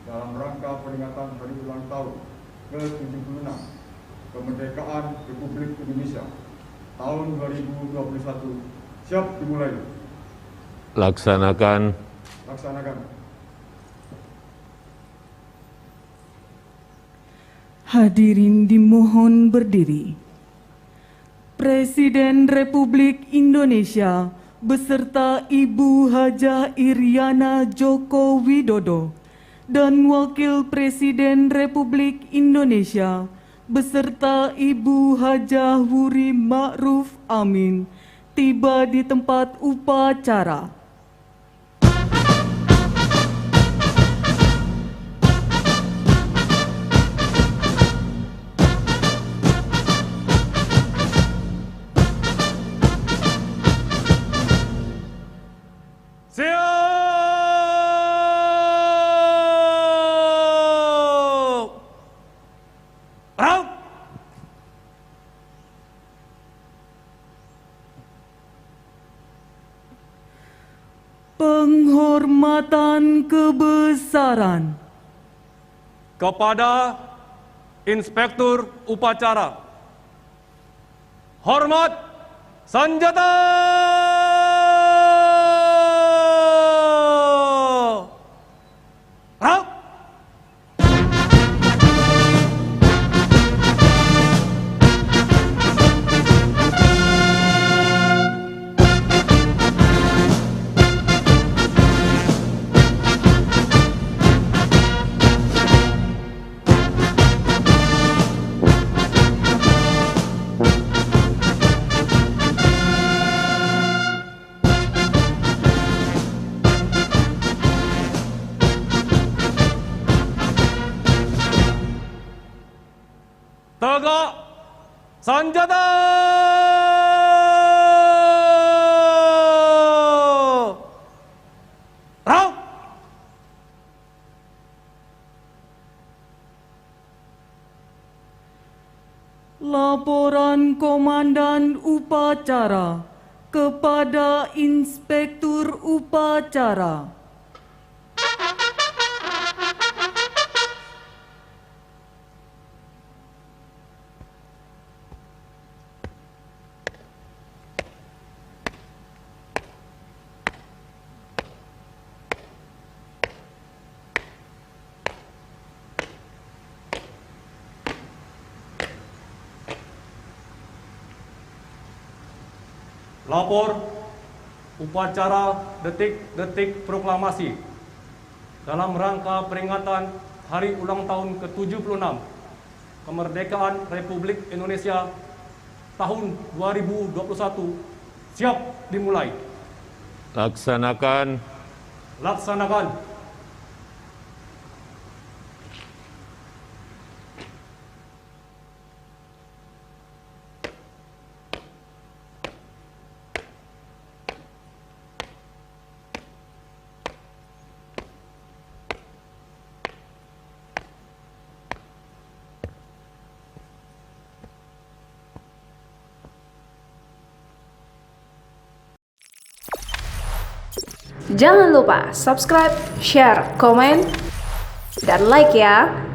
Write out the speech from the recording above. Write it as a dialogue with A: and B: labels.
A: dalam rangka peringatan hari ulang tahun ke-76 kemerdekaan Republik Indonesia tahun 2021 siap dimulai.
B: Laksanakan.
C: Hadirin dimohon berdiri. Presiden Republik Indonesia beserta Ibu Hajah Iriana Joko Widodo dan Wakil Presiden Republik Indonesia beserta Ibu Hajah Wuri Ma'ruf Amin tiba di tempat upacara. Penghormatan kebesaran
D: kepada Inspektur Upacara. Hormat senjata! Tegak senjata! Rau!
C: Laporan Komandan Upacara kepada Inspektur Upacara.
D: Lapor upacara detik-detik proklamasi dalam rangka peringatan Hari Ulang Tahun ke-76 Kemerdekaan Republik Indonesia tahun 2021 siap dimulai.
B: Laksanakan.
E: Jangan lupa subscribe, share, komen, dan like ya.